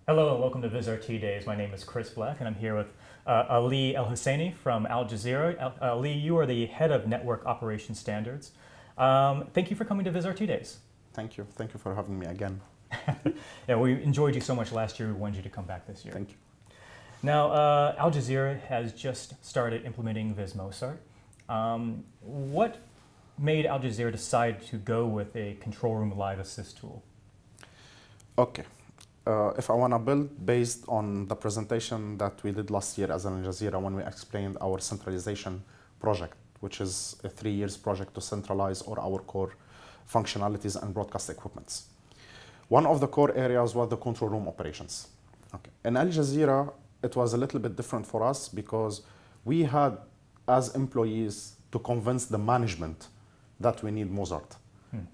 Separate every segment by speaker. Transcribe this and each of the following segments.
Speaker 1: Hello and welcome to Vizrt Days. My name is Chris Black and I'm here with Ali El Husseini from Al Jazeera. Ali, you are the head of network operations standards. Thank you for coming to Vizrt Days.
Speaker 2: Thank you. Thank you for having me again.
Speaker 1: Yeah, we enjoyed you so much last year. We wanted you to come back this year.
Speaker 2: Thank you.
Speaker 1: Now, Al Jazeera has just started implementing Mozart. What made Al Jazeera decide to go with a control room live assist tool?
Speaker 2: Okay. If I want to build based on the presentation that we did last year as Al Jazeera when we explained our centralization project, which is a 3 years project to centralize all our core functionalities and broadcast equipments. One of the core areas was the control room operations. Okay. In Al Jazeera, it was a little bit different for us because we had, as employees, to convince the management that we need Mozart.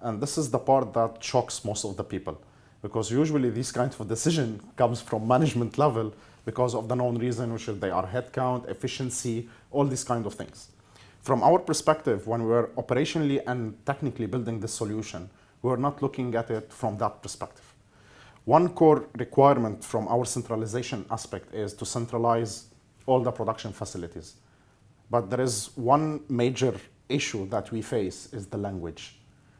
Speaker 2: And this is the part that shocks most of the people, because usually this kind of decision comes from management level because of the known reason, which is they are headcount, efficiency, all these kind of things. From our perspective, when we were operationally and technically building this solution, we were not looking at it from that perspective. One core requirement from our centralization aspect is to centralize all the production facilities. But there is one major issue that we face is the language.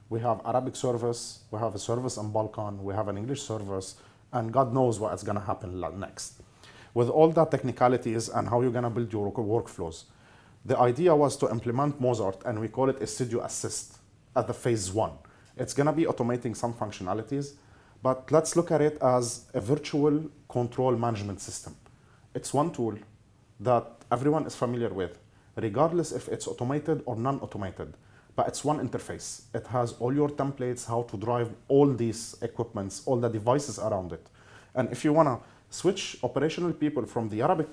Speaker 2: We have Arabic service, we have a service in Balkan, we have an English service, and God knows what is going to happen next. With all the technicalities and how you're going to build your workflows, the idea was to implement Mozart, and we call it a studio assist at the phase 1. It's going to be automating some functionalities, but let's look at it as a virtual control management system. It's one tool that everyone is familiar with, regardless if it's automated or non-automated. But it's one interface. It has all your templates, how to drive all these equipments, all the devices around it. And if you want to switch operational people from the Arabic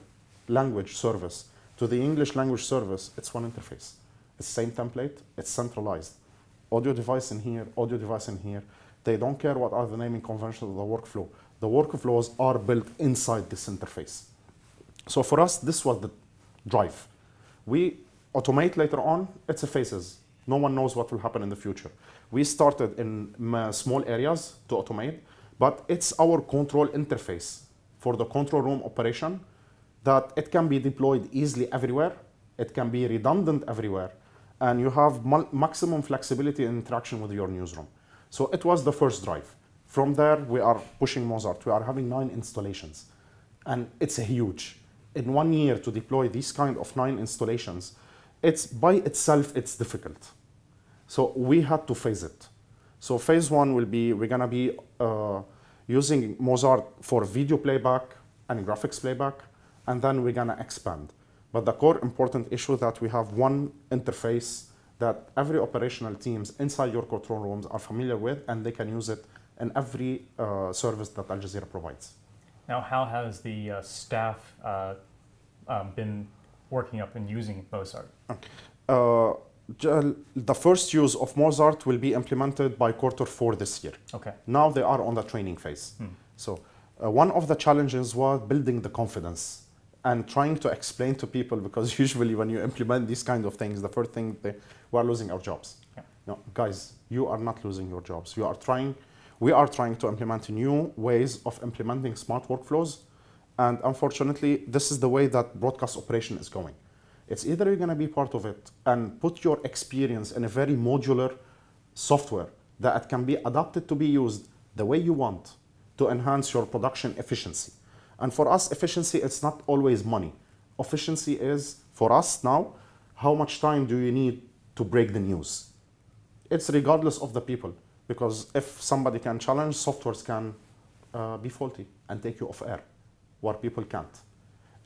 Speaker 2: language service to the English language service, it's one interface. It's same template, it's centralized. Audio device in here, audio device in here. They don't care what are the naming conventions of the workflow. The workflows are built inside this interface. So for us, this was the drive. We automate later on, it's a phases. No one knows what will happen in the future. We started in small areas to automate, but it's our control interface for the control room operation that it can be deployed easily everywhere. It can be redundant everywhere. And you have maximum flexibility in interaction with your newsroom. So it was the first drive. From there, we are pushing Mozart. We are having 9 installations. And it's huge. In 1 year to deploy these kind of 9 installations, it's by itself, it's difficult. So we had to phase it. So phase 1 will be, we're gonna be using Mozart for video playback and graphics playback, and then we're gonna expand. But the core important issue that we have one interface that every operational teams inside your control rooms are familiar with, and they can use it in every service that Al Jazeera provides.
Speaker 1: Now, how has the staff been working up and using Mozart?
Speaker 2: The first use of Mozart will be implemented by Q4 this year.
Speaker 1: Okay.
Speaker 2: Now they are on the training phase. So one of the challenges was building the confidence and trying to explain to people, because usually when you implement these kind of things, the first thing we are losing our jobs.
Speaker 1: Yeah.
Speaker 2: No, guys, you are not losing your jobs. We are trying to implement new ways of implementing smart workflows. And unfortunately, this is the way that broadcast operation is going. It's either you're going to be part of it and put your experience in a very modular software that it can be adapted to be used the way you want to enhance your production efficiency. And for us, efficiency, it's not always money. Efficiency is, for us now, how much time do you need to break the news? It's regardless of the people, because if somebody can challenge, softwares can be faulty and take you off air, where people can't.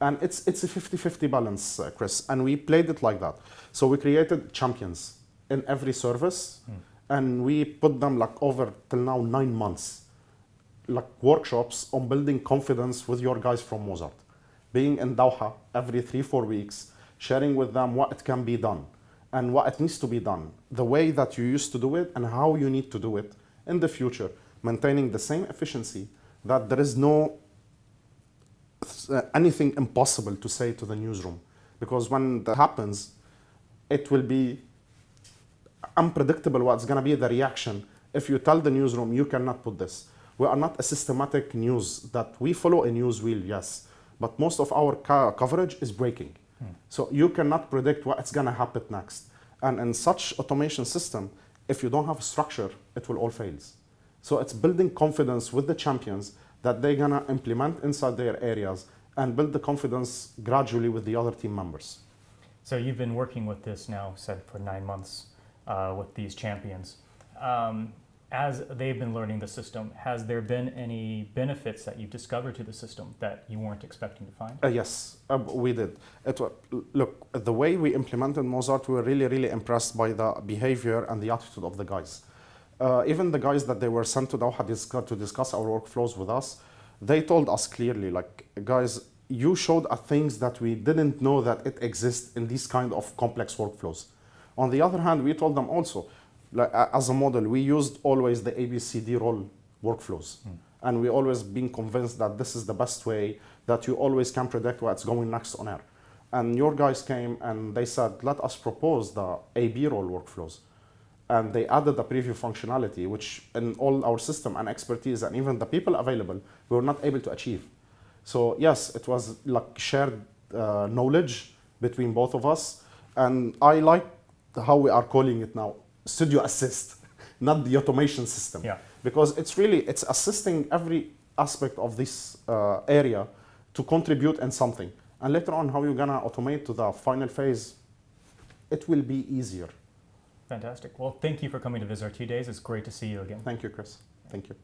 Speaker 2: And it's a 50-50 balance, Chris, and we played it like that. So we created champions in every service, and we put them like over till now 9 months, like workshops on building confidence with your guys from Mozart. Being in Doha every 3-4 weeks, sharing with them what it can be done and what it needs to be done, the way that you used to do it and how you need to do it in the future, maintaining the same efficiency, that there is no anything impossible to say to the newsroom. Because when that happens, it will be unpredictable what's going to be the reaction if you tell the newsroom you cannot put this. We are not a systematic news that we follow a news wheel, yes, but most of our coverage is breaking. So you cannot predict what's going to happen next. And in such automation system, if you don't have a structure, it will all fail. So it's building confidence with the champions that they're going to implement inside their areas and build the confidence gradually with the other team members.
Speaker 1: So you've been working with this now, said for 9 months, with these champions. As they've been learning the system, has there been any benefits that you've discovered to the system that you weren't expecting to find?
Speaker 2: Yes, we did. Look, the way we implemented Mozart, we were really, really impressed by the behavior and the attitude of the guys. Even the guys that they were sent to Doha to discuss our workflows with us, they told us clearly, like, guys, you showed us things that we didn't know that it exists in these kind of complex workflows. On the other hand, we told them also, like, as a model, we used always the ABCD role workflows. And we always been convinced that this is the best way, that you always can predict what's going next on air. And your guys came and they said, let us propose the AB role workflows. And they added the preview functionality, which in all our system and expertise and even the people available, we were not able to achieve. So yes, it was like shared knowledge between both of us. And I like how we are calling it now, studio assist, not the automation system.
Speaker 1: Yeah.
Speaker 2: Because it's assisting every aspect of this area to contribute in something. And later on, how you're gonna automate to the final phase, it will be easier.
Speaker 1: Fantastic. Well, thank you for coming to visit our 2 days. It's great to see you again.
Speaker 2: Thank you, Chris. Thank you.